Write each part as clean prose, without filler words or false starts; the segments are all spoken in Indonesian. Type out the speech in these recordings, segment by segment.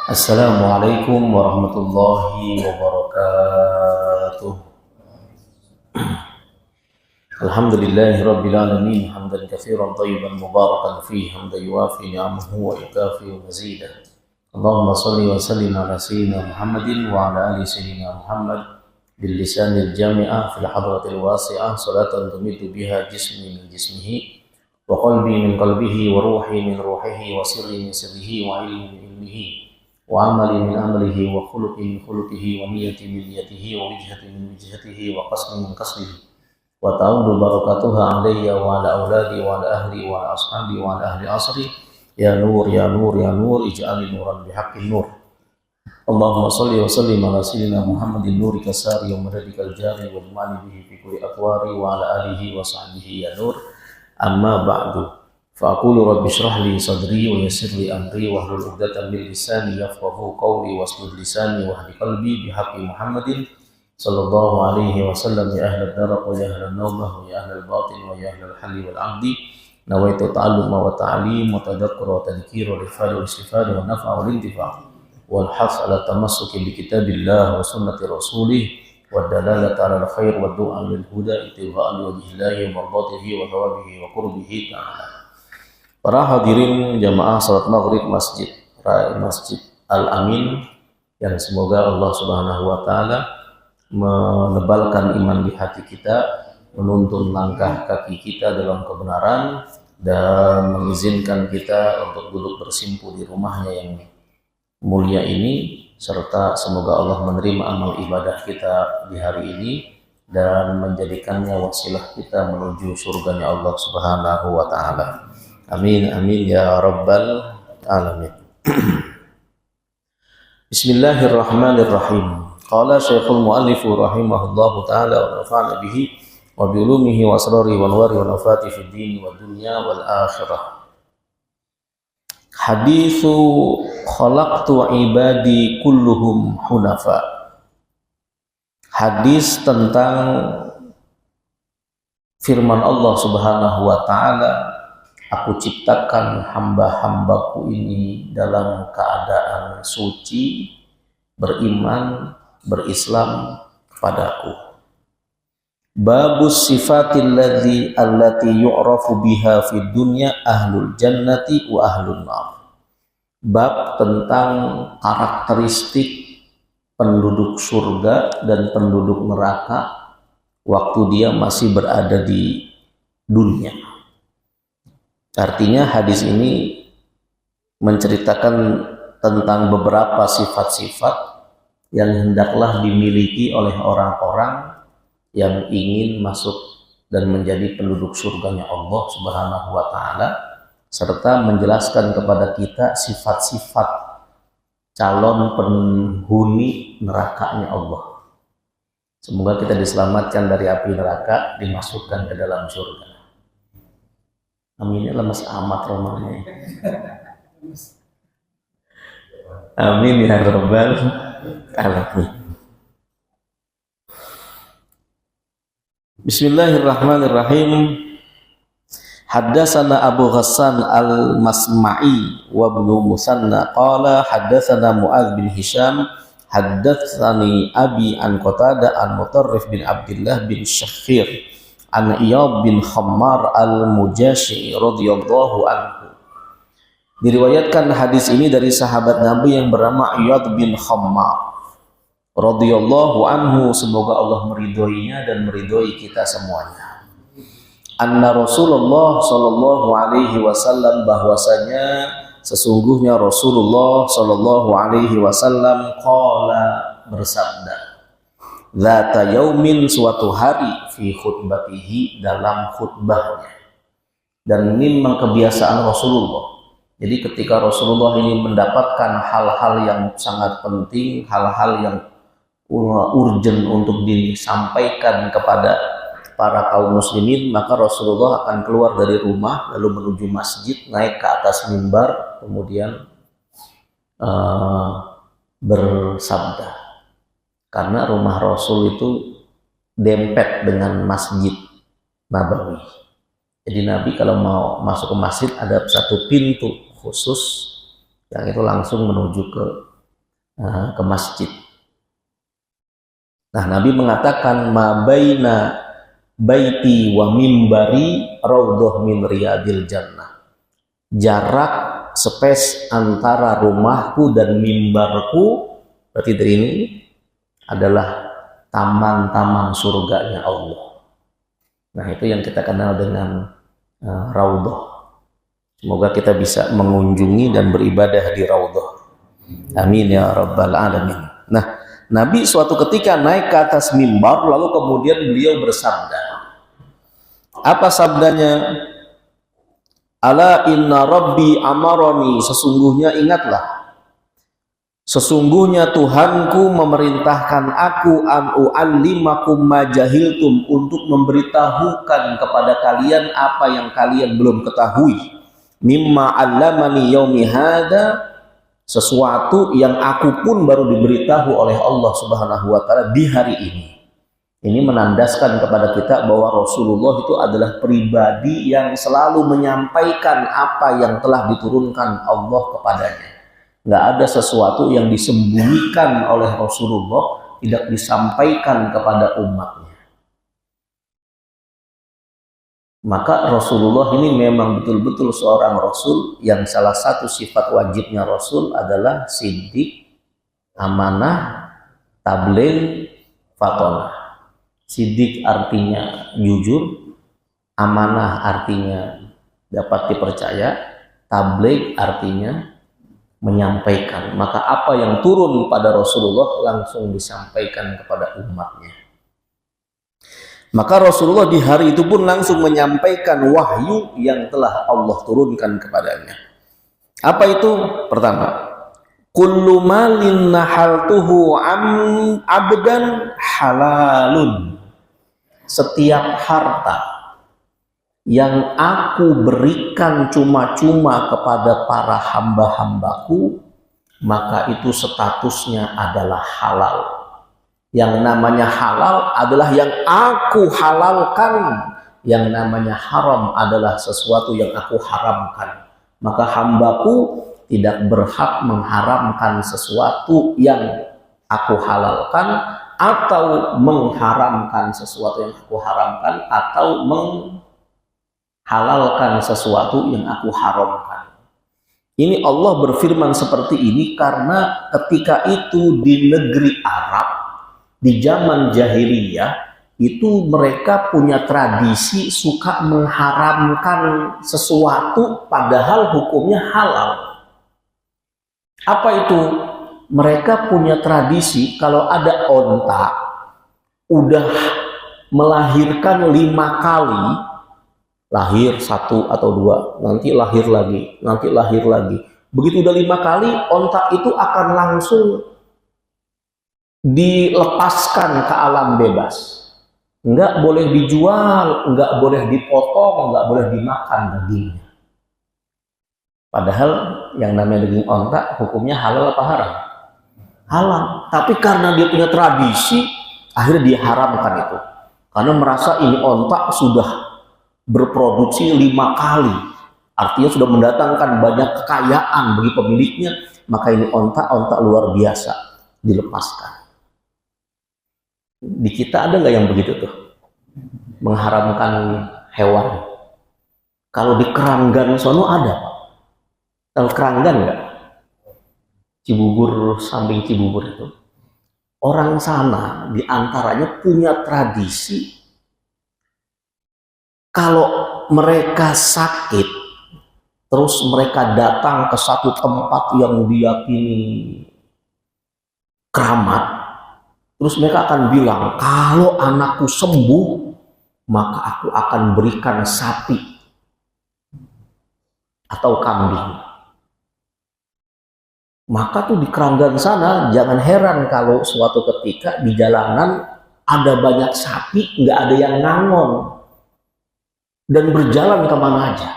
Assalamualaikum warahmatullahi wabarakatuh. Alhamdulillahi rabbil alamin hamdan katsiran thayyiban mubarakan fihi hamdan yuwafi ni'amahu wa yukafi mazidah. Allahumma shalli wa sallim ala sayyidina Muhammadin wa ala ali sayyidina Muhammad bil lisanil jami'ah fil hadratil wasi'ah salatan tumitu biha jismi min jismihi wa qalbi min qalbihi wa ruhi min ruhihi wa sirri min sirrihi wa ilmi min ilmihi wa amali min amalihi wa khuluqi min khuluqihi wa niyati min niyatihi wa wijhati min wijhatihi wa qasmi min qasmihi wa ta'udu barakatuha alayya wa ala auladi wa ala ahli wa ala ashabi wa ala ahli asri ya nur ya nur ya nur ij'ali nuran bihaqqin nur. Allahumma salli wa sallim ala sayyidina Muhammadin nuri kasari wa madadikal jari wa jmali bihi fi kulli atwari wa ala alihi wa sahbihi ya nur. Amma ba'du. Fa'aqulu rabbi shrah li sadri wa yassir li amri wa hlul 'uqdatam min lisani yafqahu qawli washlul lisani wa hdi qalbi bihaqqi Muhammadin sallallahu alaihi wasallam ya ahlal daraq wa ya ahlal nawbah wa ya ahlal batin wa ya ahlal halli wal 'aqdi nawaitu ta'alluma wa ta'lim wa tadhakkur wa tadhkir wa ifad wa istifad wa naf'a wal intifa' wal hath ala tamassuki bi kitabillah wa sunnati rasulih wa dalalata ala al-khair wa du'a lil huda ittiba'an wajhillahi wa mardatihi wa thawabihi wa qurbihi ta'ala. Para hadirin jamaah salat maghrib Masjid Al-Amin yang semoga Allah Subhanahu wa taala menebalkan iman di hati kita, menuntun langkah kaki kita dalam kebenaran dan mengizinkan kita untuk duduk bersimpu di rumahnya yang mulia ini, serta semoga Allah menerima amal ibadah kita di hari ini dan menjadikannya wasilah kita menuju surganya Allah Subhanahu wa taala. Amin amin ya rabbal alamin. Bismillahirrahmanirrahim. Qala Syekhul Mu'allif rahimahullahu taala wa nafa'ana bihi wa bi ulumihi wa asrarihi wa anwarihi wa nafati fid din wa dunya wal akhirah. Haditsu khalaqtu ibadi kulluhum hunafa. Hadis tentang firman Allah Subhanahu wa taala, aku ciptakan hamba-hambaku ini dalam keadaan suci, beriman, berislam kepadaku. Babus sifatil allati yu'rafu biha fid dunya ahlul jannati wa ahlun nar. Bab tentang karakteristik penduduk surga dan penduduk neraka waktu dia masih berada di dunia. Artinya hadis ini menceritakan tentang beberapa sifat-sifat yang hendaklah dimiliki oleh orang-orang yang ingin masuk dan menjadi penduduk surganya Allah Subhanahu wa taala, serta menjelaskan kepada kita sifat-sifat calon penghuni nerakanya Allah. Semoga kita diselamatkan dari api neraka, dimasukkan ke dalam surga. Aminnya lemes amat romanya. Amin ya rabbal alamin. Bismillahirrahmanirrahim. Haddatsana Abu Ghassan al-Masma'i wa ibnu Musanna qala haddatsana Mu'adz bin Hisham haddatsani abi an Qatadah an Mutarrif bin Abdullah bin Syakhir an Iyad bin Khammar al-Mujashi radhiyallahu anhu. Diriwayatkan hadis ini dari sahabat Nabi yang bernama Iyad bin Khammar radhiyallahu anhu, semoga Allah meridhoinya dan meridhoi kita semuanya. Anna Rasulullah sallallahu alaihi wasallam, bahwasanya sesungguhnya Rasulullah sallallahu alaihi wasallam qala, bersabda, Zata yaumin, suatu hari, fi khutbatihi, dalam khutbahnya. Dan ini memang kebiasaan Rasulullah. Jadi ketika Rasulullah ini mendapatkan hal-hal yang sangat penting, hal-hal yang urgent untuk disampaikan kepada para kaum muslimin, maka Rasulullah akan keluar dari rumah lalu menuju masjid, naik ke atas mimbar, kemudian bersabda. Karena rumah Rasul itu dempet dengan Masjid Nabawi. Jadi Nabi kalau mau masuk ke masjid ada satu pintu khusus yang itu langsung menuju ke ke masjid. Nah, Nabi mengatakan ma baina baiti wa mimbari raudhah min riyadil jannah. Jarak space antara rumahku dan mimbarku, berarti dari ini adalah taman-taman surganya Allah. Nah, itu yang kita kenal dengan raudhah. Semoga kita bisa mengunjungi dan beribadah di raudhah. Amin ya rabbal alamin. Nah, Nabi suatu ketika naik ke atas mimbar, lalu kemudian beliau bersabda. Apa sabdanya? Ala inna rabbi amaroni, sesungguhnya ingatlah, sesungguhnya Tuhanku memerintahkan aku an u'allimakum ma jahiltum, untuk memberitahukan kepada kalian apa yang kalian belum ketahui. Mimma 'allamani yaumi hada, sesuatu yang aku pun baru diberitahu oleh Allah Subhanahu wa taala di hari ini. Ini menandaskan kepada kita bahwa Rasulullah itu adalah pribadi yang selalu menyampaikan apa yang telah diturunkan Allah kepadanya. Nggak ada sesuatu yang disembunyikan oleh Rasulullah, tidak disampaikan kepada umatnya. Maka Rasulullah ini memang betul-betul seorang Rasul yang salah satu sifat wajibnya Rasul adalah siddiq, amanah, tabligh, fatonah. Siddiq artinya jujur, amanah artinya dapat dipercaya, tabligh artinya menyampaikan. Maka apa yang turun pada Rasulullah langsung disampaikan kepada umatnya. Maka Rasulullah di hari itu pun langsung menyampaikan wahyu yang telah Allah turunkan kepadanya. Apa itu? Pertama, kullu malin nahaltuhu abdan halalun. Setiap harta yang aku berikan cuma-cuma kepada para hamba-hambaku, maka itu statusnya adalah halal. Yang namanya halal adalah yang aku halalkan. Yang namanya haram adalah sesuatu yang aku haramkan. Maka hambaku tidak berhak mengharamkan sesuatu yang aku halalkan, atau mengharamkan sesuatu yang aku haramkan, atau menghalalkan sesuatu yang aku haramkan. Ini Allah berfirman seperti ini karena ketika itu di negeri Arab, di zaman jahiliyah, itu mereka punya tradisi suka mengharamkan sesuatu padahal hukumnya halal. Apa itu? Mereka punya tradisi kalau ada onta udah melahirkan 5 kali, lahir 1 atau 2, nanti lahir lagi, nanti lahir lagi. Begitu udah 5 kali, onta itu akan langsung dilepaskan ke alam bebas. Nggak boleh dijual, nggak boleh dipotong, nggak boleh dimakan dagingnya. Padahal yang namanya daging onta hukumnya halal apa haram? Halal. Tapi karena dia punya tradisi, akhirnya dia haramkan itu. Karena merasa ini onta sudah berproduksi 5 kali, artinya sudah mendatangkan banyak kekayaan bagi pemiliknya, maka ini onta luar biasa, dilepaskan. Di kita ada nggak yang begitu tuh? Mengharamkan hewan. Kalau di Keranggan sono ada, Pak. Tahu Keranggan nggak? Cibubur, samping Cibubur itu. Orang sana diantaranya punya tradisi, kalau mereka sakit, terus mereka datang ke satu tempat yang diyakini keramat, terus mereka akan bilang, kalau anakku sembuh, maka aku akan berikan sapi atau kambing. Maka tuh di Keranggan sana, jangan heran kalau suatu ketika di jalanan ada banyak sapi, nggak ada yang ngangon dan berjalan kemana aja.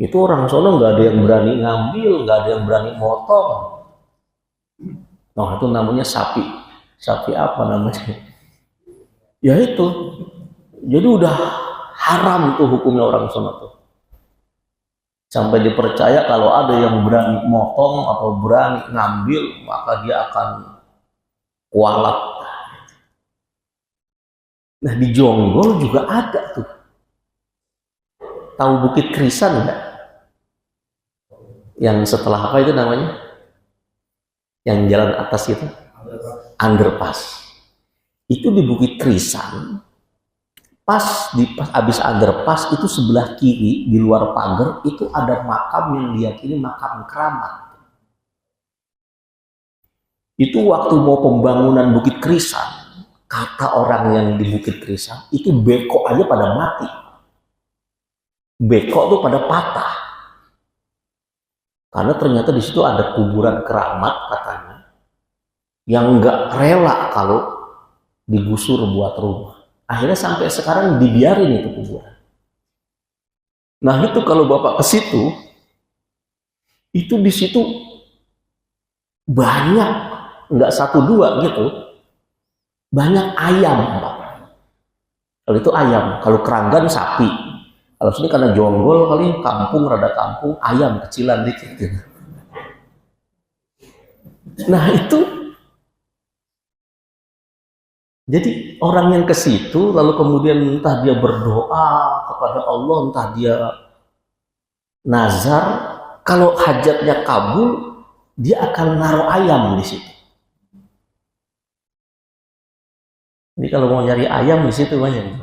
Itu orang sono nggak ada yang berani ngambil, nggak ada yang berani motong. Nah, itu namanya sapi. Sapi apa namanya? Ya itu. Jadi udah haram tuh hukumnya orang sono tuh. Sampai dipercaya kalau ada yang berani motong atau berani ngambil, maka dia akan kualat. Nah di Jonggol juga ada tuh. Tahu Bukit Krisan enggak? Yang setelah apa itu namanya? Yang jalan atas itu? Underpass. Itu di Bukit Krisan. Pas abis underpass itu sebelah kiri di luar pagar itu ada makam yang diyakini makam keramat. Itu waktu mau pembangunan Bukit Krisan, kata orang yang di Bukit Krisan itu beko aja pada mati, beko tuh pada patah, karena ternyata di situ ada kuburan keramat katanya, yang nggak rela kalau digusur buat rumah. Akhirnya sampai sekarang dibiarin itu kuburan. Nah itu kalau Bapak ke situ, itu di situ banyak, nggak satu dua gitu, banyak ayam Pak. Kalau itu ayam, kalau Keranggan sapi. Kalau sini karena Jonggol kali kampung, rada kampung, ayam kecilan dikit gitu. Nah itu jadi orang yang ke situ lalu kemudian entah dia berdoa kepada Allah, entah dia nazar, kalau hajatnya kabul, dia akan naruh ayam di situ. Jadi kalau mau nyari ayam di situ banyak.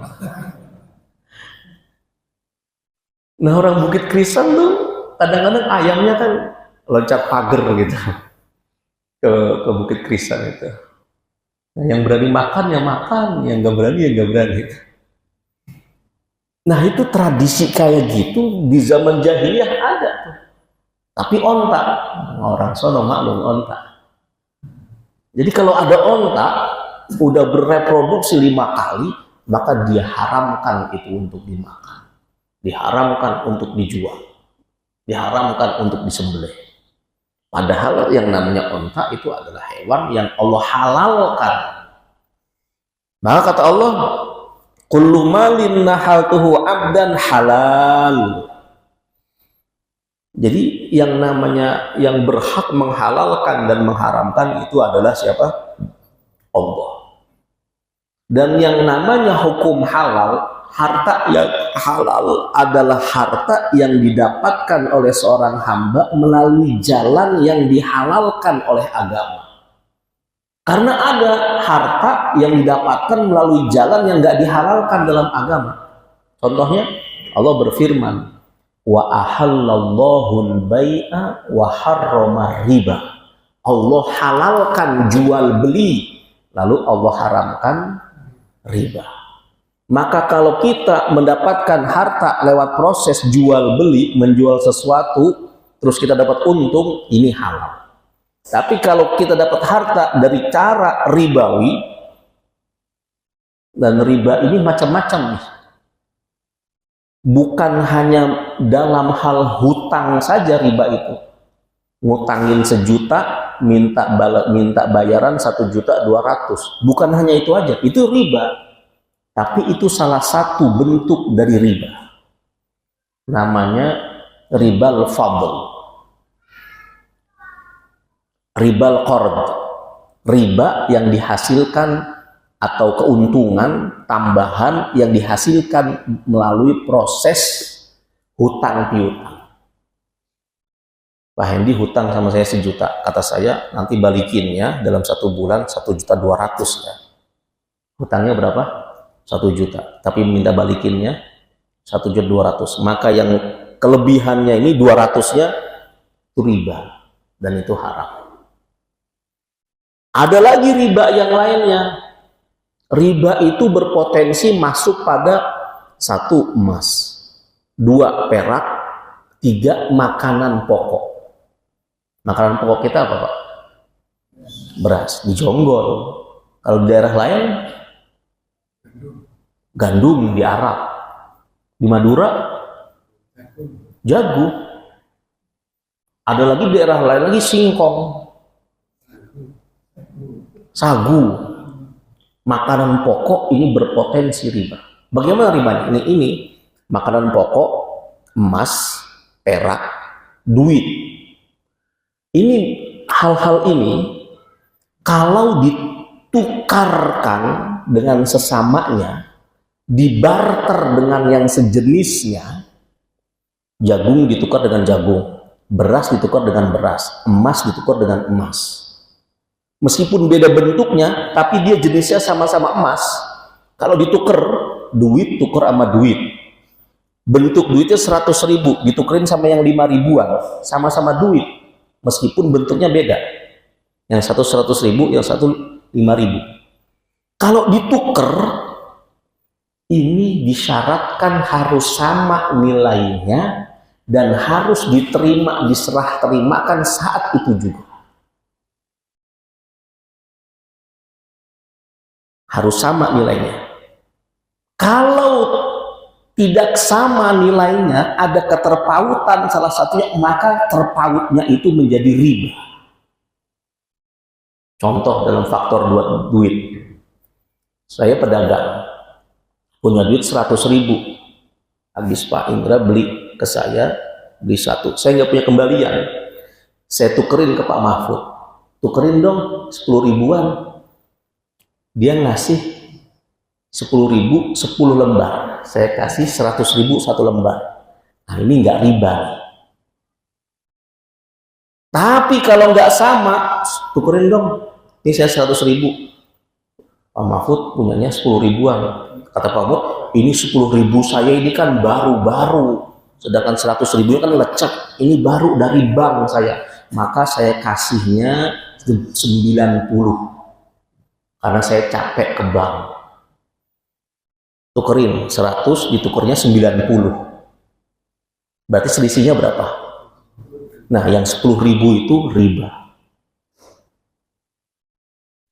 Nah orang Bukit Krisan tuh kadang-kadang ayamnya kan loncat pagar gitu ke Bukit Krisan itu. Nah, yang berani makan ya makan, yang nggak berani ya nggak berani. Nah itu tradisi kayak gitu di zaman jahiliyah ada tuh. Tapi onta, orang sono maklum onta. Jadi kalau ada onta udah bereproduksi 5 kali, maka dia haramkan itu untuk dimakan, diharamkan untuk dijual, diharamkan untuk disembelih. Padahal yang namanya onta itu adalah hewan yang Allah halalkan. Maka kata Allah, kullu malin nahaltuhu abdan halal. Jadi yang namanya yang berhak menghalalkan dan mengharamkan itu adalah siapa? Allah. Dan yang namanya hukum halal, harta yang halal adalah harta yang didapatkan oleh seorang hamba melalui jalan yang dihalalkan oleh agama. Karena ada harta yang didapatkan melalui jalan yang nggak dihalalkan dalam agama. Contohnya Allah berfirman, wa ahallallahu al-bai'a wa harrama riba. Allah halalkan jual beli, lalu Allah haramkan riba. Maka kalau kita mendapatkan harta lewat proses jual beli, menjual sesuatu, terus kita dapat untung, ini halal. Tapi kalau kita dapat harta dari cara ribawi, dan riba ini macam-macam nih. Bukan hanya dalam hal hutang saja riba itu. Ngutangin 1 juta, minta bayaran 1.200.000. Bukan hanya itu aja, itu riba. Tapi itu salah satu bentuk dari riba. Namanya ribal fadl, ribal qard, riba yang dihasilkan atau keuntungan tambahan yang dihasilkan melalui proses hutang piutang. Pak Hendi hutang sama saya 1 juta, kata saya nanti balikinnya dalam 1 bulan 1.200.000 ya. Hutangnya berapa? 1 juta, tapi minta balikinnya 1.200.000. Maka yang kelebihannya ini 200-nya itu riba, dan itu haram. Ada lagi riba yang lainnya. Riba itu berpotensi masuk pada 1 emas, 2 perak, 3 makanan pokok. Makanan pokok kita apa Pak? Beras, di Jonggol. Kalau di daerah lain gandum, di Arab. Di Madura jagung. Ada lagi daerah lain lagi singkong, sagu. Makanan pokok ini berpotensi riba. Bagaimana ribanya? Ini makanan pokok, emas, perak, duit. Ini hal-hal ini kalau ditukarkan dengan sesamanya, dibarter dengan yang sejenisnya, jagung ditukar dengan jagung, beras ditukar dengan beras, emas ditukar dengan emas. Meskipun beda bentuknya, tapi dia jenisnya sama-sama emas. Kalau ditukar, duit tukar sama duit. Bentuk duitnya 100.000, ditukerin sama yang 5.000-an, sama-sama duit. Meskipun bentuknya beda. Yang satu 100.000, yang satu 5.000. Kalau ditukar, ini disyaratkan harus sama nilainya dan harus diterima, diserah terimakan saat itu juga. Harus sama nilainya. Kalau tidak sama nilainya, ada keterpautan salah satunya, maka terpautnya itu menjadi riba. Contoh dalam faktor duit. Saya pedagang, punya duit 100.000. Habis Pak Indra beli ke saya, beli satu. Saya nggak punya kembalian. Saya tukerin ke Pak Mahfud. Tukerin dong 10.000-an. Dia ngasih 10.000 10 lembar, saya kasih 100.000 1 lembar. Nah ini nggak riba. Tapi kalau nggak sama, tukerin dong, ini saya 100.000, Pak Mahfud punyanya 10.000-an. Kata Pak Mahfud, ini 10.000 saya ini kan baru-baru, sedangkan 100.000 kan lecek, ini baru dari bank saya, maka saya kasihnya 90. Karena saya capek ke bank. Tukerin 100, ditukernya 90. Berarti selisihnya berapa? Nah, yang 10.000 itu riba.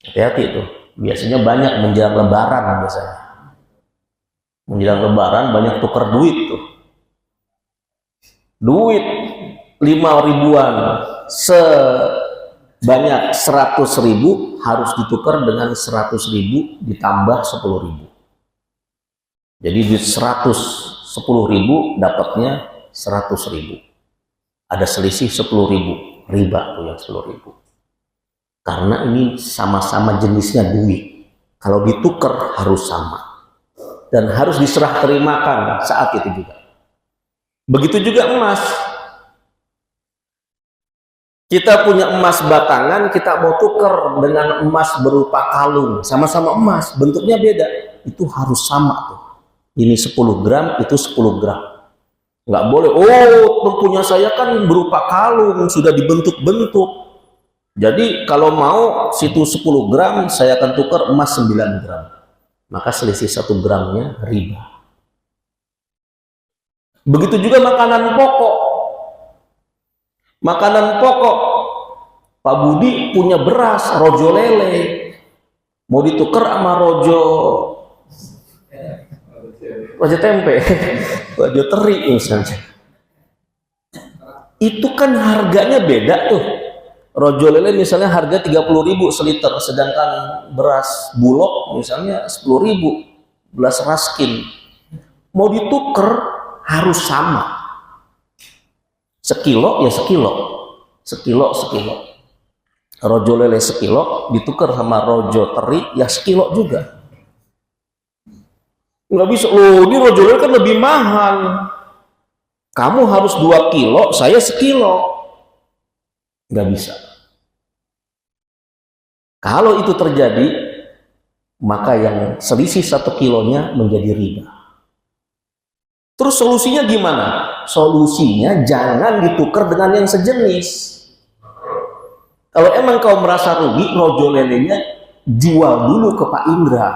Hati-hati itu. Biasanya banyak menjelang lebaran biasanya. Menjelang lebaran banyak tukar duit tuh. Duit 5.000-an banyak 100.000 harus ditukar dengan 100.000 ditambah 10.000. Jadi duit 110.000 dapatnya 100.000. Ada selisih 10.000, riba tuh yang 10.000. Karena ini sama-sama jenisnya duit. Kalau ditukar harus sama dan harus diserah terimakan saat itu juga. Begitu juga emas. Kita punya emas batangan, kita mau tukar dengan emas berupa kalung, sama-sama emas, bentuknya beda, itu harus sama tuh. Ini 10 gram, itu 10 gram. Nggak boleh, punya saya kan berupa kalung, sudah dibentuk-bentuk. Jadi kalau mau situ 10 gram, saya akan tukar emas 9 gram. Maka selisih 1 gramnya riba. Begitu juga makanan pokok. Makanan pokok, Pak Budi punya beras, rojo lele, mau ditukar sama rojo tempe, rojo teri misalnya. Itu kan harganya beda tuh. Rojo lele misalnya harga 30.000 seliter, sedangkan beras bulog misalnya 10.000, beras raskin. Mau ditukar harus sama. Sekilo ya sekilo. Rojo lele sekilo ditukar sama rojo teri ya sekilo juga. Nggak bisa, ini rojo lele kan lebih mahal. Kamu harus 2 kilo, saya sekilo. Nggak bisa. Kalau itu terjadi, maka yang selisih 1 kilonya menjadi riba. Terus solusinya gimana? Solusinya jangan ditukar dengan yang sejenis. Kalau emang kau merasa rugi, rojo lelenya jual dulu ke Pak Indra.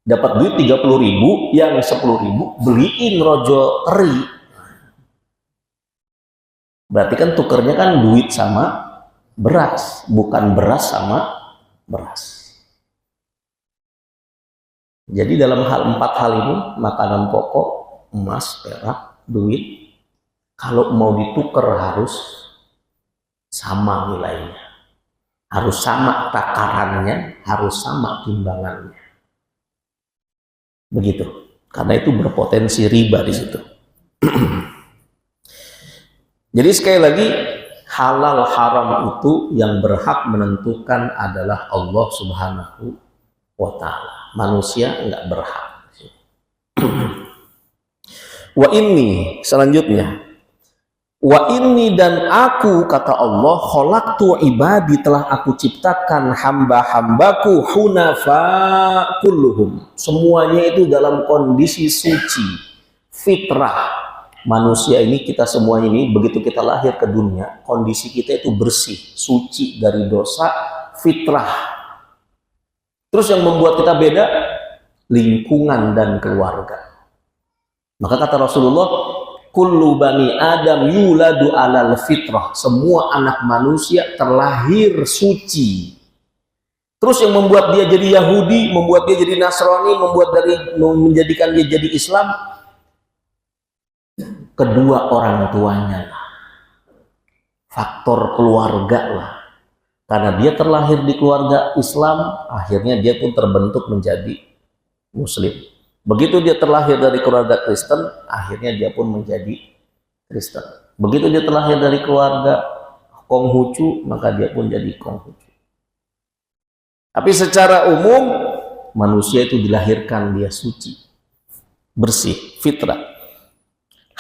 Dapat duit 30.000, yang 10.000 beliin rojo teri. Berarti kan tukernya kan duit sama beras, bukan beras sama beras. Jadi dalam 4 hal ini, makanan pokok, emas, perak, duit, kalau mau ditukar harus sama nilainya, harus sama takarannya, harus sama timbangannya. Begitu. Karena itu berpotensi riba di situ. Jadi sekali lagi, halal haram itu yang berhak menentukan adalah Allah Subhanahu wa ta'ala. Manusia enggak berhak. Wa inni, selanjutnya, wa inni, dan aku, kata Allah, khalaqtu ibadi, telah aku ciptakan hamba-hambaku, hunafa kulluhum, semuanya itu dalam kondisi suci, fitrah. Manusia ini, kita semuanya ini, begitu kita lahir ke dunia, kondisi kita itu bersih, suci dari dosa, fitrah. Terus yang membuat kita beda, lingkungan dan keluarga. Maka kata Rasulullah, kullu bani Adam yuladu alal fitrah. Semua anak manusia terlahir suci. Terus yang membuat dia jadi Yahudi, membuat dia jadi Nasrani, menjadikan dia jadi Islam, kedua orang tuanya lah. Faktor keluarga lah. Karena dia terlahir di keluarga Islam, akhirnya dia pun terbentuk menjadi Muslim. Begitu dia terlahir dari keluarga Kristen, akhirnya dia pun menjadi Kristen. Begitu dia terlahir dari keluarga Konghucu, maka dia pun jadi Konghucu. Tapi secara umum, manusia itu dilahirkan dia suci, bersih, fitrah.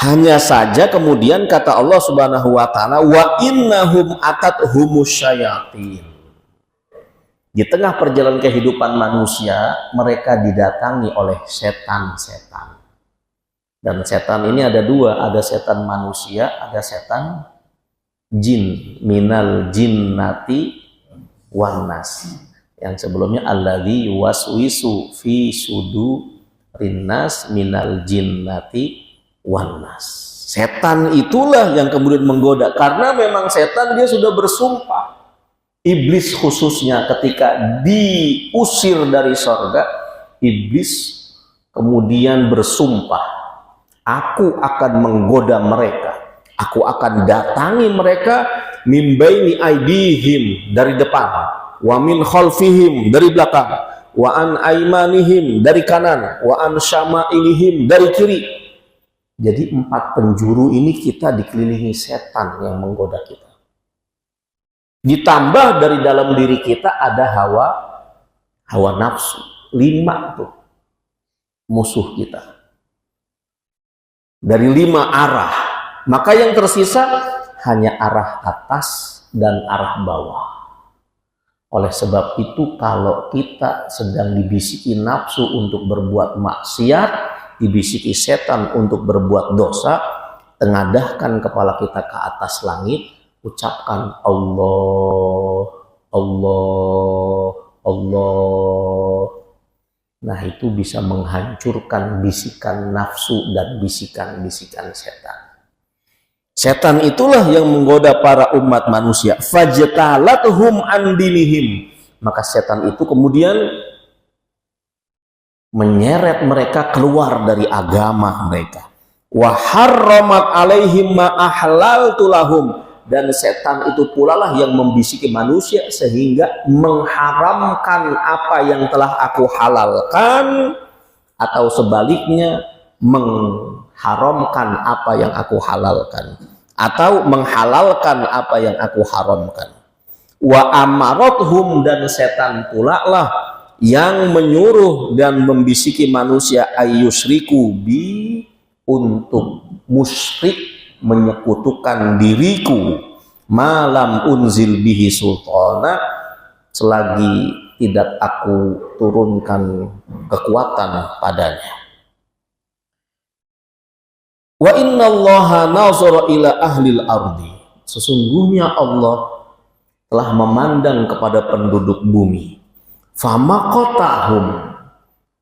Hanya saja kemudian kata Allah Subhanahu wa ta'ala, wa innahum atathumus syayatin. Di tengah perjalanan kehidupan manusia, mereka didatangi oleh setan-setan. Dan setan ini ada dua, ada setan manusia, ada setan jin, minal jinnati wan nas. Yang sebelumnya alladzi waswisu fi sudurin nas minal jinnati wan nas. Setan itulah yang kemudian menggoda, karena memang setan dia sudah bersumpah. Iblis khususnya ketika diusir dari surga, iblis kemudian bersumpah, aku akan menggoda mereka, aku akan datangi mereka min baini aidihim, dari depan, wa min khalfihim, dari belakang, wa an aimanihim, dari kanan, wa an syama'ilihim, dari kiri. Jadi 4 penjuru ini kita dikelilingi setan yang menggoda kita. Ditambah dari dalam diri kita ada hawa nafsu. 5 tuh musuh kita. Dari 5 arah. Maka yang tersisa hanya arah atas dan arah bawah. Oleh sebab itu kalau kita sedang dibisiki nafsu untuk berbuat maksiat, dibisiki setan untuk berbuat dosa, tengadahkan kepala kita ke atas langit, ucapkan Allah, Allah, Allah. Nah itu bisa menghancurkan bisikan nafsu dan bisikan-bisikan setan. Setan itulah yang menggoda para umat manusia. Fajtalathum an dinihim. Maka setan itu kemudian menyeret mereka keluar dari agama mereka. Wa harramat alaihim ma ahlaltu lahum. Dan setan itu pula lah yang membisiki manusia sehingga mengharamkan apa yang telah aku halalkan, atau sebaliknya mengharamkan apa yang aku halalkan, atau menghalalkan apa yang aku haramkan. Wa amarathum, dan setan pula lah yang menyuruh dan membisiki manusia ayyusriku bi, untuk musyrik, menyekutukan diriku, malam unzil bihi sultana, selagi tidak aku turunkan kekuatan padanya. Wa innallaha nazara ila ahlil ardi, sesungguhnya Allah telah memandang kepada penduduk bumi. Famaqatahum,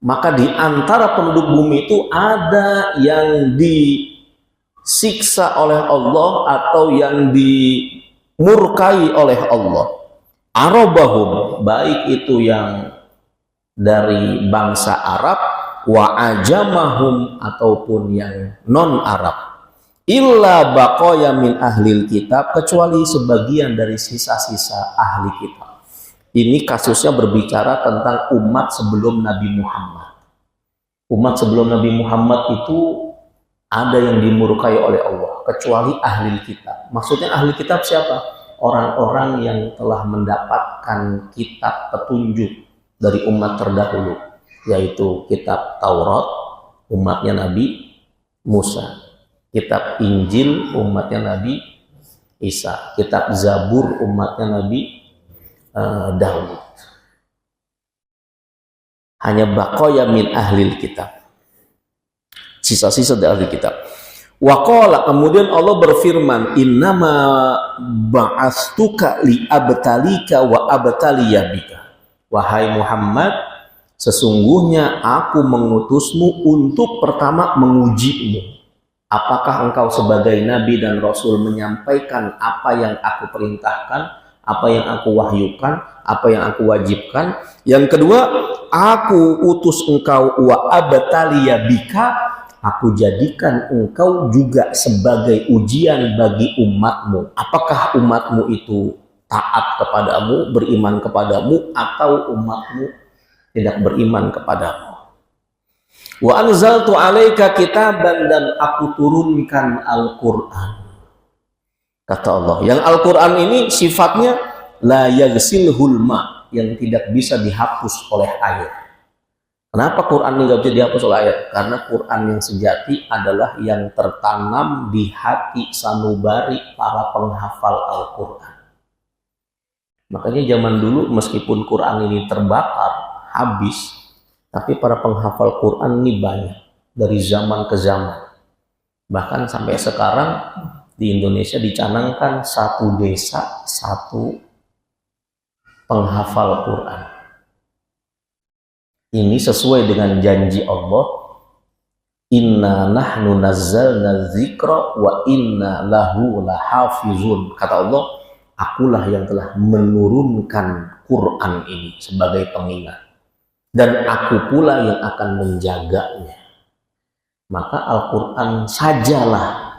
maka di antara penduduk bumi itu ada yang disiksa oleh Allah atau yang dimurkai oleh Allah. Arabahum, baik itu yang dari bangsa Arab, wa ajamahum, ataupun yang non Arab. Illa baqaya min ahlil kitab, kecuali sebagian dari sisa-sisa ahli kitab. Ini kasusnya berbicara tentang umat sebelum Nabi Muhammad. Umat sebelum Nabi Muhammad itu ada yang dimurkai oleh Allah, kecuali ahli kitab. Maksudnya ahli kitab siapa? Orang-orang yang telah mendapatkan kitab petunjuk dari umat terdahulu, yaitu kitab Taurat umatnya Nabi Musa, kitab Injil umatnya Nabi Isa, kitab Zabur umatnya Nabi Daud. Hanya baqaya min ahlil kitab, sisa-sisa dari ahli kitab. Waqala, kemudian Allah berfirman, innama ba'astuka li abtalika wa abtaliyabika. Wahai Muhammad, sesungguhnya aku mengutusmu untuk pertama mengujimu. Apakah engkau sebagai nabi dan rasul menyampaikan apa yang aku perintahkan, apa yang aku wahyukan, apa yang aku wajibkan. Yang kedua, aku utus engkau wa abtaliyabika, aku jadikan engkau juga sebagai ujian bagi umatmu. Apakah umatmu itu taat kepadamu, beriman kepadamu, atau umatmu tidak beriman kepadamu. Wa anzaltu alaika kitaban, dan aku turunkan Al-Quran. Kata Allah, yang Al-Quran ini sifatnya la yaghsilhul ma, yang tidak bisa dihapus oleh air. Kenapa Quran ini nggak bisa dihapus oleh ayat? Karena Quran yang sejati adalah yang tertanam di hati sanubari para penghafal Al-Quran. Makanya zaman dulu meskipun Quran ini terbakar, habis, tapi para penghafal Quran ini banyak dari zaman ke zaman. Bahkan sampai sekarang di Indonesia dicanangkan satu desa, satu penghafal Quran. Ini sesuai dengan janji Allah, inna nahnu nazzalna dzikra wa inna lahu lahafizun. Kata Allah, akulah yang telah menurunkan Quran ini sebagai pengingat, dan aku pula yang akan menjaganya. Maka Al-Quran sajalah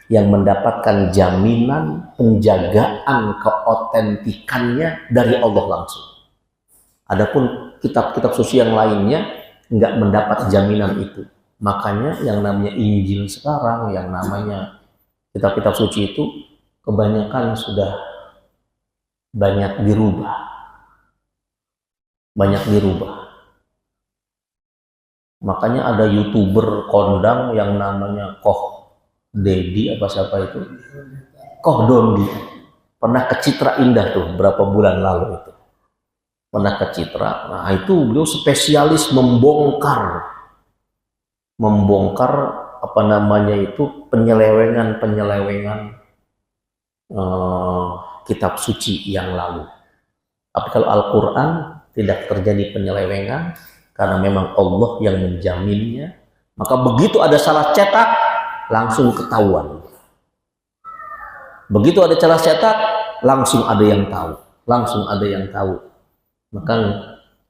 yang mendapatkan jaminan penjagaan keotentikannya dari Allah langsung. Adapun kitab-kitab suci yang lainnya nggak mendapat jaminan itu. Makanya yang namanya Injil sekarang, yang namanya kitab-kitab suci itu kebanyakan sudah banyak dirubah. Makanya ada YouTuber kondang yang namanya Koh Dedi, apa siapa itu? Koh Dondi. Pernah ke Citra Indah tuh berapa bulan lalu itu. Pernah ke Citra. Nah, itu beliau spesialis membongkar apa namanya itu penyelewengan kitab suci yang lalu. Tapi kalau Al-Quran tidak terjadi penyelewengan karena memang Allah yang menjaminnya. Maka begitu ada salah cetak langsung ketahuan. Begitu ada salah cetak langsung ada yang tahu. Maka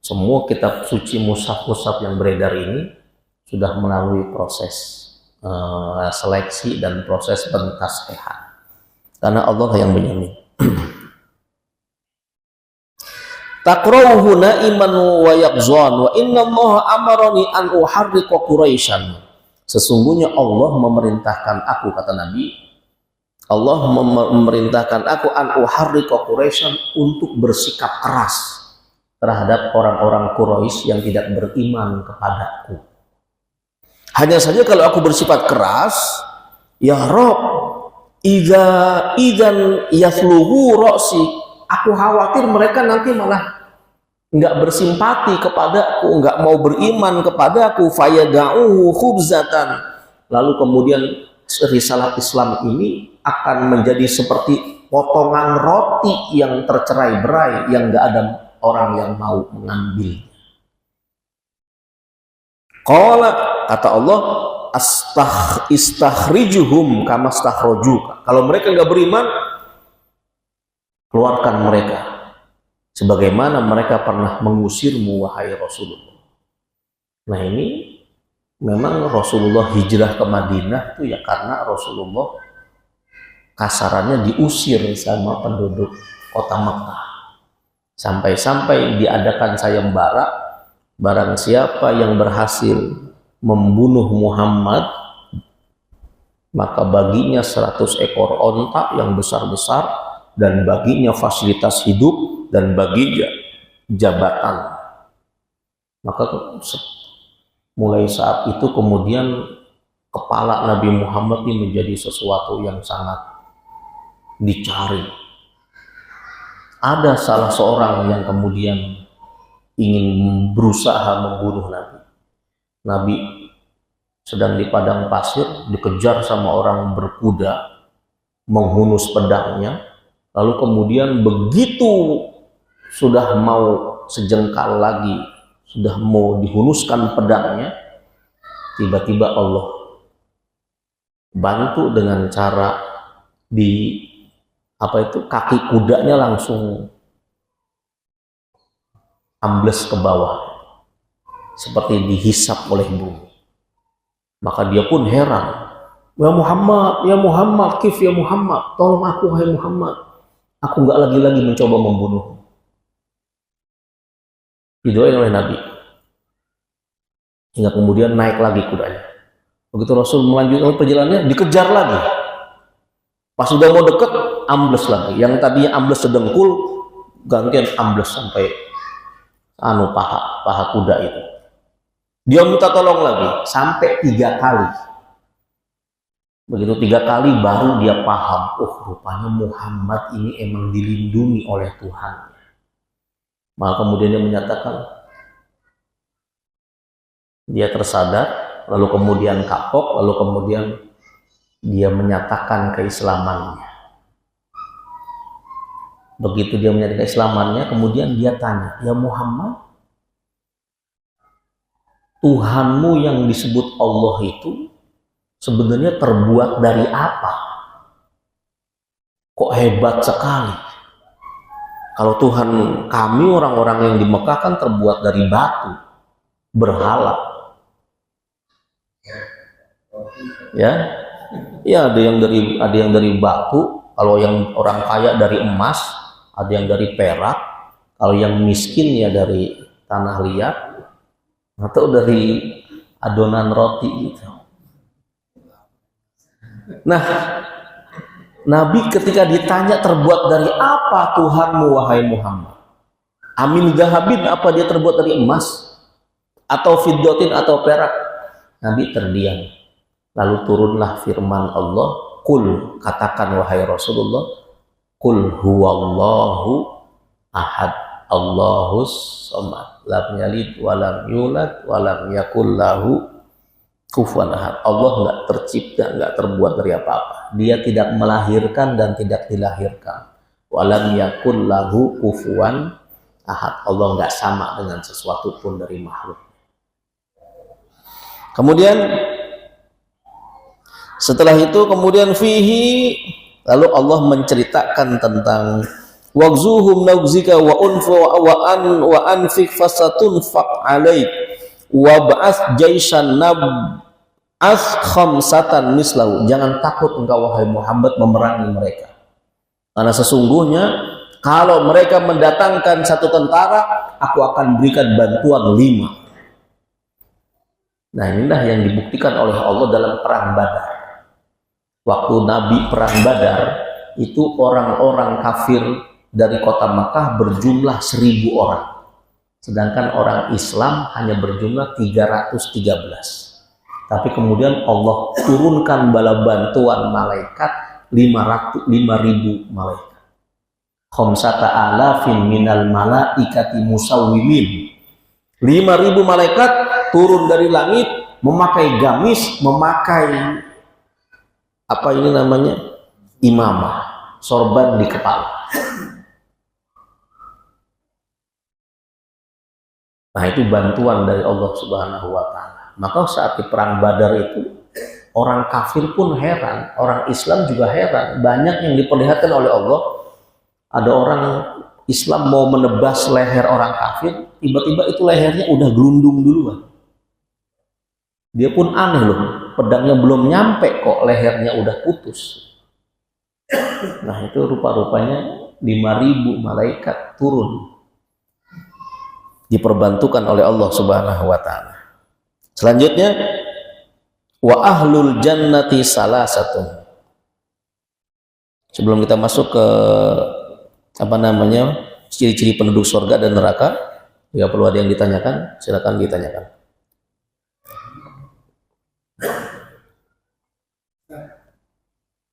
semua kitab suci mushaf-mushaf yang beredar ini sudah melalui proses seleksi dan proses pentasqihan. Karena Allah yang menjamin. Taqra'uhu na'iman wa yaqzan wa inna Allah amarani an uharriqa Quraisyan. Sesungguhnya Allah memerintahkan aku, kata Nabi, Allah memerintahkan aku an uharriqa Quraisyan, untuk bersikap keras terhadap orang-orang Quraisy yang tidak beriman kepadaku. Hanya saja kalau aku bersifat keras, ya Rob, idan yasluhu roksi, aku khawatir mereka nanti malah nggak bersimpati kepadaku, nggak mau beriman kepadaku. Fayada'uhu khubzatan, lalu kemudian risalah Islam ini akan menjadi seperti potongan roti yang tercerai-berai, yang nggak ada orang yang mau mengambil. Qala, kata Allah, istakhrijuhum kama stakhrajuka. Kalau mereka nggak beriman, keluarkan mereka sebagaimana mereka pernah mengusirmu, wahai Rasulullah. Nah, ini memang Rasulullah hijrah ke Madinah itu ya karena Rasulullah kasarannya diusir sama penduduk kota Mekah. Sampai-sampai diadakan sayembara, barang siapa yang berhasil membunuh Muhammad maka baginya 100 ekor onta yang besar-besar, dan baginya fasilitas hidup, dan baginya jabatan. Maka mulai saat itu kemudian kepala Nabi Muhammad ini menjadi sesuatu yang sangat dicari. Ada salah seorang yang kemudian ingin berusaha membunuh Nabi. Nabi sedang di padang pasir, dikejar sama orang berkuda, menghunus pedangnya, lalu kemudian begitu sudah mau sejengkal lagi, sudah mau dihunuskan pedangnya, tiba-tiba Allah bantu dengan cara kaki kudanya langsung ambles ke bawah, seperti dihisap oleh bumi. Maka dia pun heran, ya Muhammad, kif ya Muhammad, tolong aku hai Muhammad, aku nggak lagi-lagi mencoba membunuh. Didoain oleh Nabi, hingga kemudian naik lagi kudanya. Begitu Rasul melanjutkan perjalanannya, dikejar lagi. Pas sudah mau deket, ambles lagi. Yang tadinya ambles sedengkul, gantian ambles sampai paha kuda itu. Dia minta tolong lagi sampai 3 kali. Begitu 3 kali baru dia paham, oh rupanya Muhammad ini emang dilindungi oleh Tuhan. Maka kemudian dia menyatakan, dia tersadar, lalu kemudian kapok, lalu kemudian dia menyatakan keislamannya. Begitu dia menyatakan keislamannya, kemudian dia tanya, ya Muhammad, Tuhanmu yang disebut Allah itu sebenarnya terbuat dari apa? Kok hebat sekali? Kalau Tuhan kami orang-orang yang di Mekah kan terbuat dari batu, berhala. Ya, ada yang dari batu, kalau yang orang kaya dari emas, ada yang dari perak, kalau yang miskin ya dari tanah liat, atau dari adonan roti gitu. Nah, Nabi ketika ditanya terbuat dari apa Tuhanmu wahai Muhammad? Amin dahabin, apa dia terbuat dari emas? Atau fiddatin atau perak? Nabi terdiam. Lalu turunlah firman Allah, Qul, katakan wahai Rasulullah, Qul huwallahu ahad, Allahus samad, lam yalid walam yulad walam yakul lahu kufuwan ahad. Allah nggak tercipta, nggak terbuat dari apa-apa. Dia tidak melahirkan dan tidak dilahirkan. Walam yakul lahu kufuwan ahad. Allah nggak sama dengan sesuatu pun dari makhluk. Kemudian setelah itu kemudian fihi, lalu Allah menceritakan tentang wagzuhum nauzika wa unfu wa anfik fasatun faq alaik wa ba'ats jaisan as khamsatan mislahu. Jangan takut engkau wahai Muhammad memerangi mereka, karena sesungguhnya kalau mereka mendatangkan 1 tentara, aku akan berikan bantuan 5. Nah, inilah yang dibuktikan oleh Allah dalam perang Badar. Waktu Nabi perang Badar, itu orang-orang kafir dari kota Makkah berjumlah 1000 orang. Sedangkan orang Islam hanya berjumlah 313. Tapi kemudian Allah turunkan bala bantuan malaikat 5.000 malaikat. Khamsata alafin minal malaikati musawwimin. 5.000 malaikat turun dari langit memakai gamis, memakai apa ini namanya, imamah, sorban di kepala. Nah, itu bantuan dari Allah Subhanahu wa Ta'ala. Maka saat di perang Badar itu, orang kafir pun heran, orang Islam juga heran. Banyak yang diperlihatkan oleh Allah. Ada orang Islam mau menebas leher orang kafir, tiba-tiba itu lehernya udah gelundung duluan. Dia pun aneh loh, pedangnya belum nyampe kok lehernya udah putus. Nah, itu rupa-rupanya 5.000 malaikat turun, diperbantukan oleh Allah Subhanahu wa Ta'ala. Selanjutnya Wa ahlul jannati salasatun. Sebelum kita masuk ke ciri-ciri penduduk surga dan neraka, jika perlu ada yang ditanyakan, silakan ditanyakan.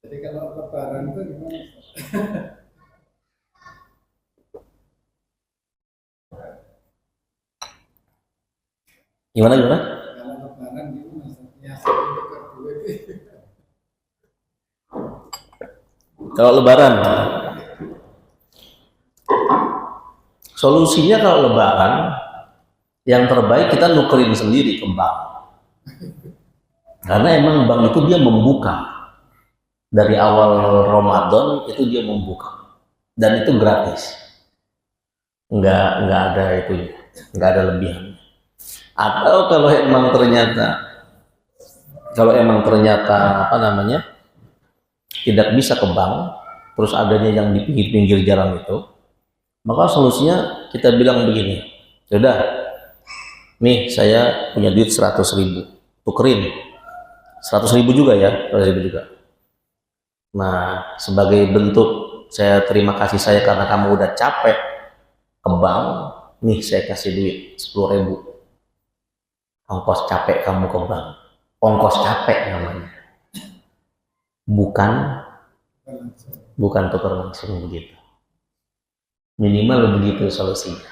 Jadi kalau lebaran itu gimana? Gimana? Kalau lebaran gimana? Kalau lebaran, solusinya kalau lebaran, yang terbaik kita nukerin sendiri ke bank. Karena emang bank itu dia membuka. Dari awal Ramadan itu dia membuka. Dan itu gratis. Nggak ada itu, nggak ada lebihan. Atau kalau emang ternyata tidak bisa ke bank, terus adanya yang di pinggir-pinggir jalan itu, maka solusinya kita bilang begini, sudah, nih saya punya duit 100.000, tukerin 100.000 juga ya, 100.000 juga. Nah, sebagai bentuk saya terima kasih saya karena kamu udah capek ke bank, nih saya kasih duit 10.000. Ongkos capek kamu ke bank. Ongkos capek namanya. Bukan tukar langsung begitu. Minimal begitu solusinya.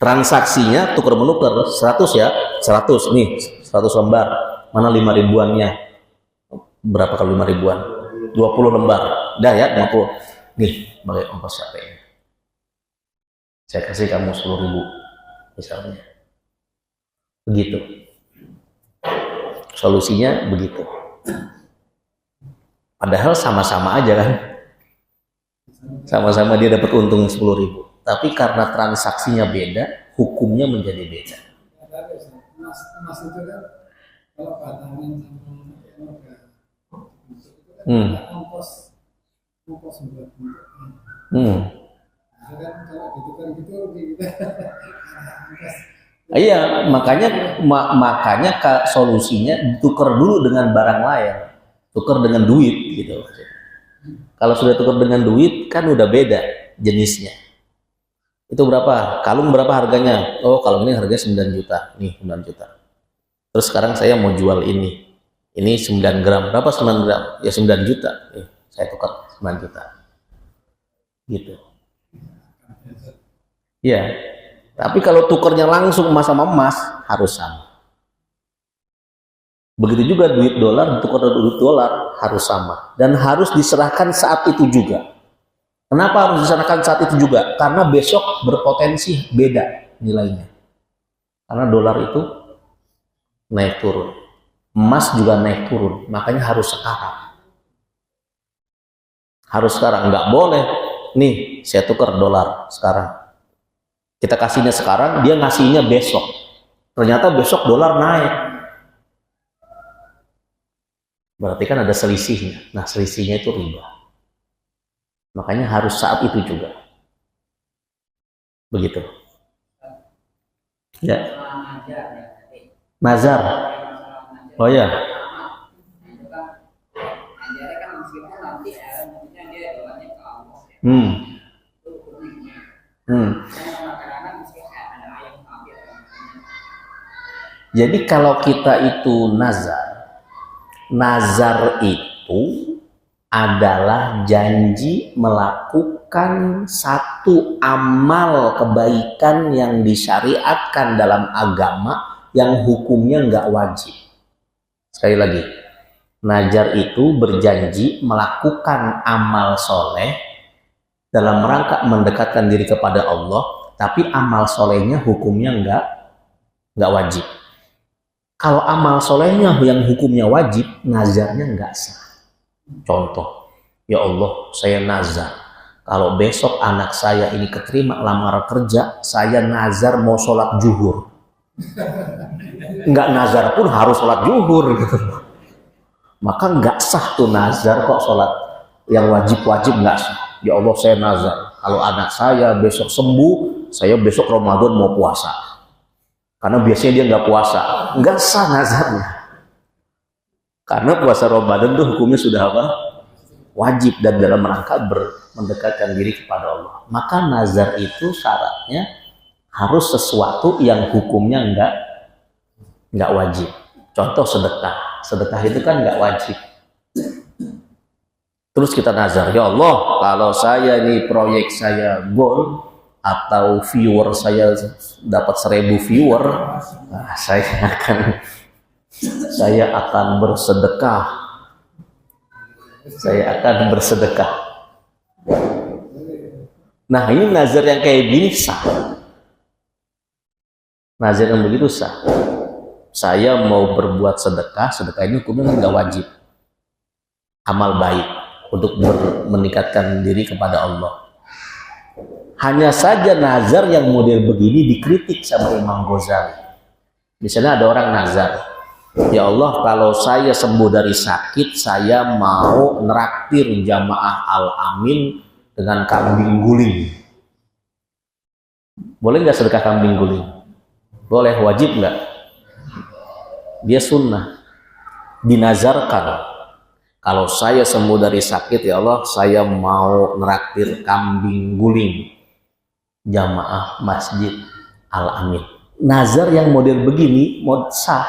Transaksinya tukar menukar 100 ya, 100 nih, 100 lembar. Mana 5 ribuannya? Berapa kali 5 ribuan? 20 lembar. Dah ya, 50. Nih, pakai ongkos capeknya. Saya kasih kamu 10.000 misalnya. Begitu. Solusinya begitu. Padahal sama-sama aja kan. Sama-sama dia dapat untung 10.000. Tapi karena transaksinya beda, hukumnya menjadi beda. Mas itu kan kalau batangan ongkos buat kan kalau ditukar gitu kita iya, makanya solusinya tukar dulu dengan barang lain, tukar dengan duit gitu. Kalau sudah tukar dengan duit kan udah beda jenisnya. Itu berapa? Kalung berapa harganya? Oh, kalung ini harganya 9 juta. Nih 9 juta. Terus sekarang saya mau jual ini. Ini 9 gram. Berapa 9 gram? Ya 9 juta. Saya tukar 9 juta. Gitu. Ya. Tapi kalau tukernya langsung emas sama emas, harus sama. Begitu juga duit dolar, ditukar dengan duit dolar, harus sama. Dan harus diserahkan saat itu juga. Kenapa harus diserahkan saat itu juga? Karena besok berpotensi beda nilainya. Karena dolar itu naik turun. Emas juga naik turun. Makanya harus sekarang. Harus sekarang. Nggak boleh. Nih, saya tukar dolar sekarang. Kita kasihnya sekarang, dia ngasihnya besok. Ternyata besok dolar naik. Berarti kan ada selisihnya. Nah, selisihnya itu riba. Makanya harus saat itu juga. Begitu. Ya. Nazar. Oh ya. Jadi kalau kita itu nazar itu adalah janji melakukan satu amal kebaikan yang disyariatkan dalam agama yang hukumnya nggak wajib. Sekali lagi, nazar itu berjanji melakukan amal soleh dalam rangka mendekatkan diri kepada Allah, tapi amal solehnya hukumnya nggak wajib. Kalau amal solehnya yang hukumnya wajib, nazarnya nggak sah. Contoh, ya Allah, saya nazar. Kalau besok anak saya ini keterima lamar kerja, saya nazar mau sholat zuhur. Nggak nazar pun harus sholat zuhur. Gitu. Maka nggak sah tuh nazar kok sholat yang wajib-wajib nggak sah. Ya Allah, saya nazar. Kalau anak saya besok sembuh, saya besok Ramadan mau puasa. Karena biasanya dia nggak puasa, nggak sah nazarnya. Karena puasa Ramadan itu hukumnya sudah apa? Wajib, dan dalam rangka mendekatkan diri kepada Allah. Maka nazar itu syaratnya harus sesuatu yang hukumnya nggak wajib. Contoh sedekah. Sedekah itu kan nggak wajib. Terus kita nazar, ya Allah, kalau saya ini proyek saya goal atau viewer saya dapat 1000 viewer, nah, saya akan bersedekah. Saya akan bersedekah. Nah, ini nazar yang kayak gini sah. Nazar yang begitu sah. Saya mau berbuat sedekah, sedekah ini hukumnya nggak wajib. Amal baik untuk meningkatkan diri kepada Allah. Hanya saja nazar yang model begini dikritik sama Imam Ghazali. Misalnya ada orang nazar, ya Allah, kalau saya sembuh dari sakit, saya mau neraktir jamaah Al-Amin dengan kambing guling. Boleh nggak sedekah kambing guling? Boleh. Wajib nggak? Dia sunnah. Dinazarkan. Kalau saya sembuh dari sakit, ya Allah, saya mau neraktir kambing guling jamaah Masjid Al-Amin. Nazar yang model begini sah,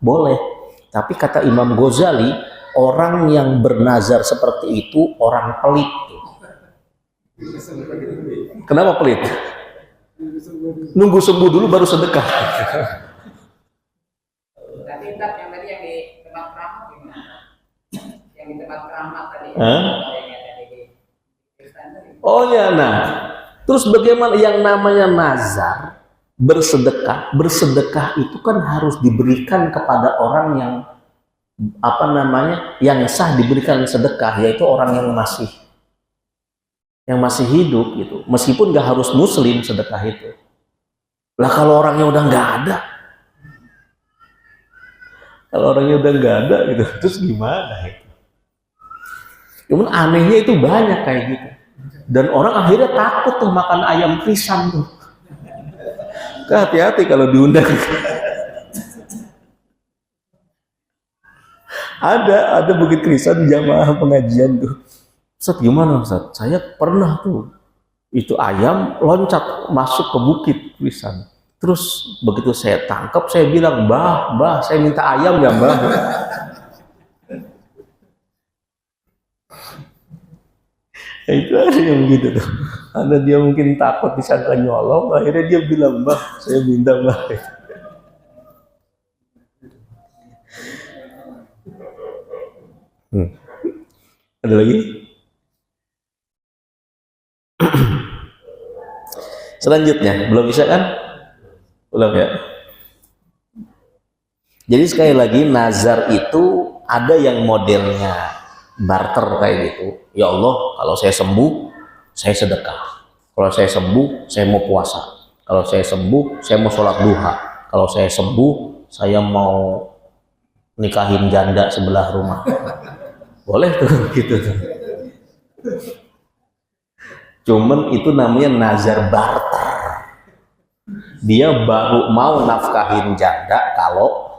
boleh. Tapi kata Imam Ghazali, orang yang bernazar seperti itu orang pelit. Kenapa pelit? Nunggu sembuh dulu baru sedekah. Tapi yang tadi yang di tempat keramat gimana? Yang di tempat keramat tadi. Oh ya, nah. Terus bagaimana yang namanya nazar, bersedekah? Bersedekah itu kan harus diberikan kepada orang yang yang sah diberikan sedekah, yaitu orang yang masih hidup gitu. Meskipun nggak harus muslim sedekah itu. Lah kalau orangnya udah nggak ada, gitu, terus gimana itu? Cuman anehnya itu banyak kayak gitu. Dan orang akhirnya takut tuh makan ayam krisan tuh. Hati-hati kalau diundang. ada bukit krisan jamaah pengajian tuh. Ustaz, gimana Ustaz? Saya pernah tuh, itu ayam loncat masuk ke bukit krisan. Terus begitu saya tangkap, saya bilang, Mbah, saya minta ayam ya Mbah. Ya, itu ada yang gitu tuh. Ada dia mungkin takut disangka nyolong, akhirnya dia bilang, Mbah, saya minta Mbah. Ada lagi? Selanjutnya, belum bisa kan? Belum ya? Jadi sekali lagi, nazar itu ada yang modelnya barter kayak gitu. Ya Allah, kalau saya sembuh, saya sedekah. Kalau saya sembuh, saya mau puasa. Kalau saya sembuh, saya mau sholat duha. Kalau saya sembuh, saya mau nikahin janda sebelah rumah. Boleh tuh gitu tuh. Cuman itu namanya nazar barter. Dia baru mau nafkahin janda kalau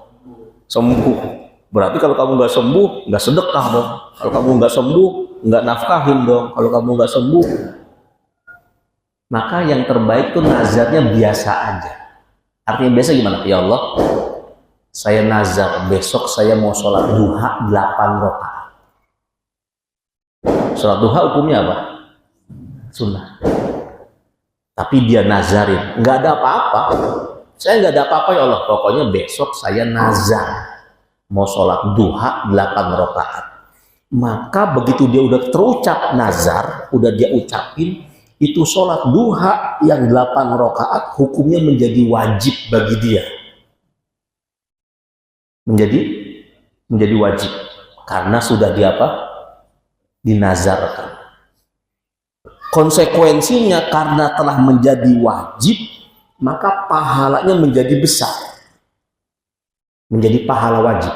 sembuh. Berarti kalau kamu nggak sembuh, nggak sedekah dong. Kalau kamu nggak sembuh, nggak nafkahin dong. Kalau kamu nggak sembuh, maka yang terbaik tuh nazarnya biasa aja. Artinya biasa gimana? Ya Allah, saya nazar besok saya mau sholat duha 8 rakaat. Sholat duha hukumnya apa? Sunnah. Tapi dia nazarin, nggak ada apa-apa. Saya nggak ada apa-apa ya Allah. Pokoknya besok saya nazar mau sholat duha 8 rakaat. Maka begitu dia udah terucap nazar, udah dia ucapin, itu sholat duha yang 8 rakaat hukumnya menjadi wajib bagi dia. Menjadi wajib karena sudah dinazarkan. Konsekuensinya karena telah menjadi wajib, maka pahalanya menjadi besar. Menjadi pahala wajib.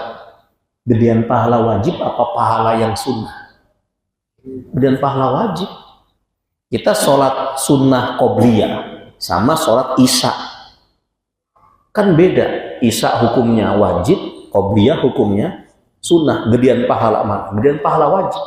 Gedean pahala wajib apa pahala yang sunnah? Gedean pahala wajib. Kita sholat sunnah qobliyah sama sholat isya. Kan beda. Isya hukumnya wajib, qobliyah hukumnya sunnah, gedean pahala mana? Gedean pahala wajib.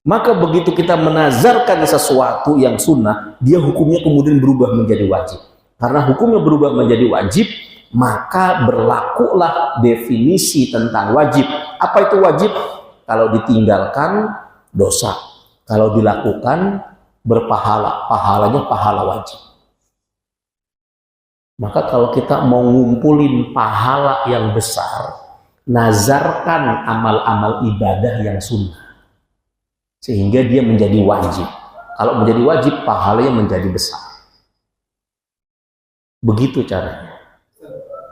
Maka begitu kita menazarkan sesuatu yang sunnah, dia hukumnya kemudian berubah menjadi wajib. Karena hukumnya berubah menjadi wajib, maka berlakulah definisi tentang wajib. Apa itu wajib? Kalau ditinggalkan, dosa. Kalau dilakukan, berpahala. Pahalanya pahala wajib. Maka kalau kita mau ngumpulin pahala yang besar, nazarkan amal-amal ibadah yang sunnah. Sehingga dia menjadi wajib. Kalau menjadi wajib, pahalanya menjadi besar. Begitu caranya.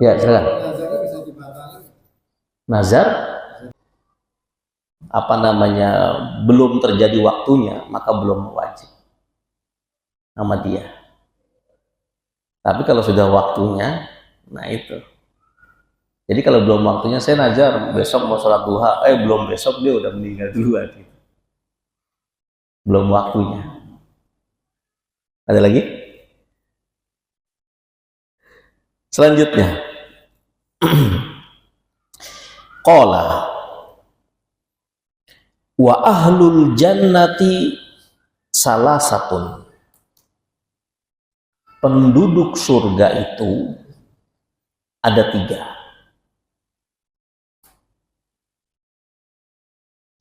Ya, silakan. Nazarnya bisa dibatalkan. Nazar, apa namanya, belum terjadi waktunya, maka belum wajib. Nama dia. Tapi kalau sudah waktunya, nah itu. Jadi kalau belum waktunya, saya nazar besok mau sholat duha, belum besok dia udah meninggal duluan. Gitu. Belum waktunya. Ada lagi? Selanjutnya. Qala wa ahlul jannati salasatun. Penduduk surga itu ada 3.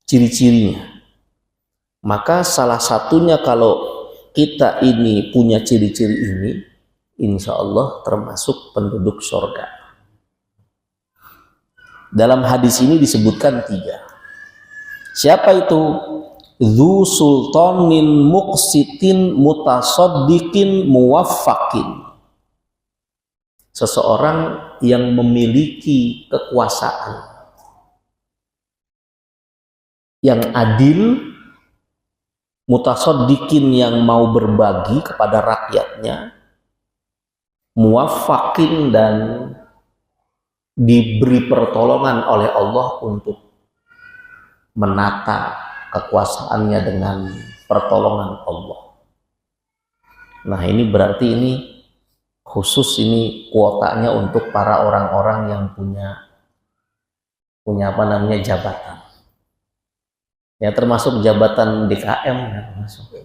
Ciri-cirinya. Maka salah satunya kalau kita ini punya ciri-ciri ini, insya Allah termasuk penduduk surga. Dalam hadis ini disebutkan 3. Siapa itu? Dzu sultanin muqsitin mutasaddiqin muwaffakin. Seseorang yang memiliki kekuasaan, yang adil, mutasaddiqin yang mau berbagi kepada rakyatnya, muwaffakin dan diberi pertolongan oleh Allah untuk menata kekuasaannya dengan pertolongan Allah. Nah, ini berarti ini khusus, ini kuotanya untuk para orang-orang yang punya apa namanya, jabatan. Ya, termasuk jabatan DKM ya, termasuk.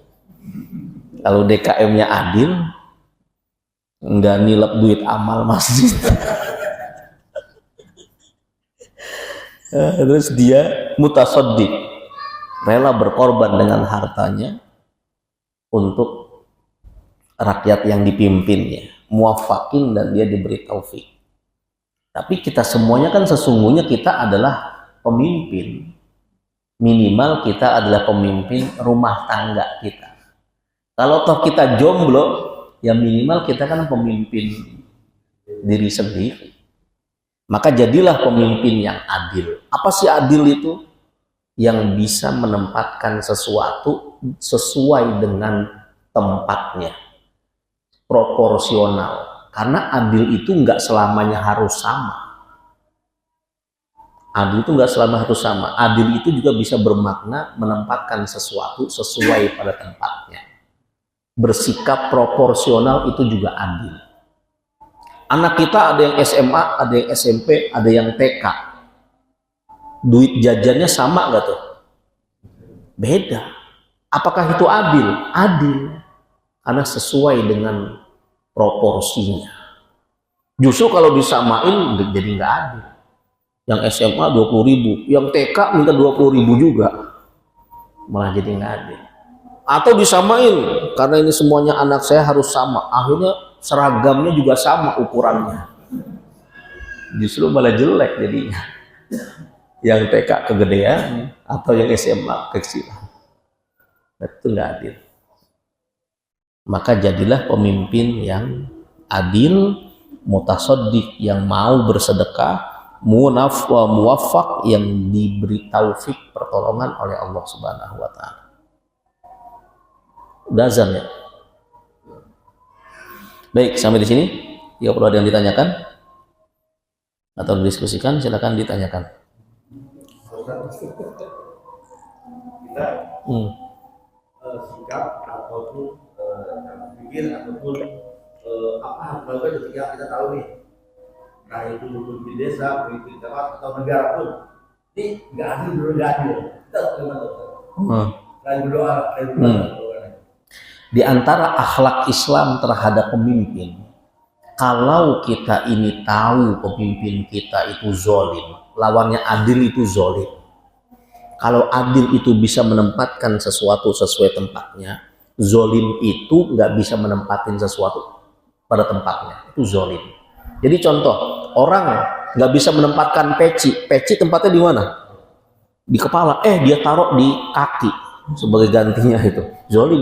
Kalau DKM-nya adil, nggak nilep duit amal masjid. Terus dia mutasaddiq, rela berkorban dengan hartanya untuk rakyat yang dipimpinnya, muwaffakin, dan dia diberi taufik. Tapi kita semuanya kan sesungguhnya kita adalah pemimpin. Minimal kita adalah pemimpin rumah tangga kita. Kalau toh kita jomblo, ya minimal kita kan pemimpin diri sendiri. Maka jadilah pemimpin yang adil. Apa sih adil itu? Yang bisa menempatkan sesuatu sesuai dengan tempatnya, proporsional. Karena adil itu nggak selamanya harus sama. Adil itu nggak selamanya harus sama. Adil itu juga bisa bermakna menempatkan sesuatu sesuai pada tempatnya. Bersikap proporsional itu juga adil. Anak kita ada yang SMA, ada yang SMP, ada yang TK. Duit jajannya sama nggak tuh? Beda. Apakah itu adil? Adil. Karena sesuai dengan proporsinya. Justru kalau disamain jadi nggak adil. Yang SMA 20.000, yang TK minta 20.000 juga, malah jadi nggak adil. Atau disamain, karena ini semuanya anak saya harus sama, akhirnya seragamnya juga sama ukurannya, justru malah jelek jadinya. Yang TK kegedean atau yang SMA kecilan, itu nggak adil. Maka jadilah pemimpin yang adil, mutasaddiq yang mau bersedekah, muwaffaq yang diberi taufik pertolongan oleh Allah Subhanahu wa taala. Udah azan ya? Baik, sampai di sini. Jika perlu ada yang ditanyakan atau didiskusikan, silakan ditanyakan. Kita sikap ataupun pikir ataupun apa ketika kita tahu nih Nah itu di desa, di tempat atau negara pun, ini nggak adil dulu nggak adil. Kita harus terima dokter. Lain berdoa, Di antara akhlak Islam terhadap pemimpin, kalau kita ini tahu pemimpin kita itu zolim, lawannya adil itu zolim. Kalau adil itu bisa menempatkan sesuatu sesuai tempatnya, zolim itu nggak bisa menempatin sesuatu pada tempatnya, itu zolim. Jadi contoh, orang nggak bisa menempatkan peci tempatnya di mana? Di kepala, dia taruh di kaki sebagai gantinya, itu zolim.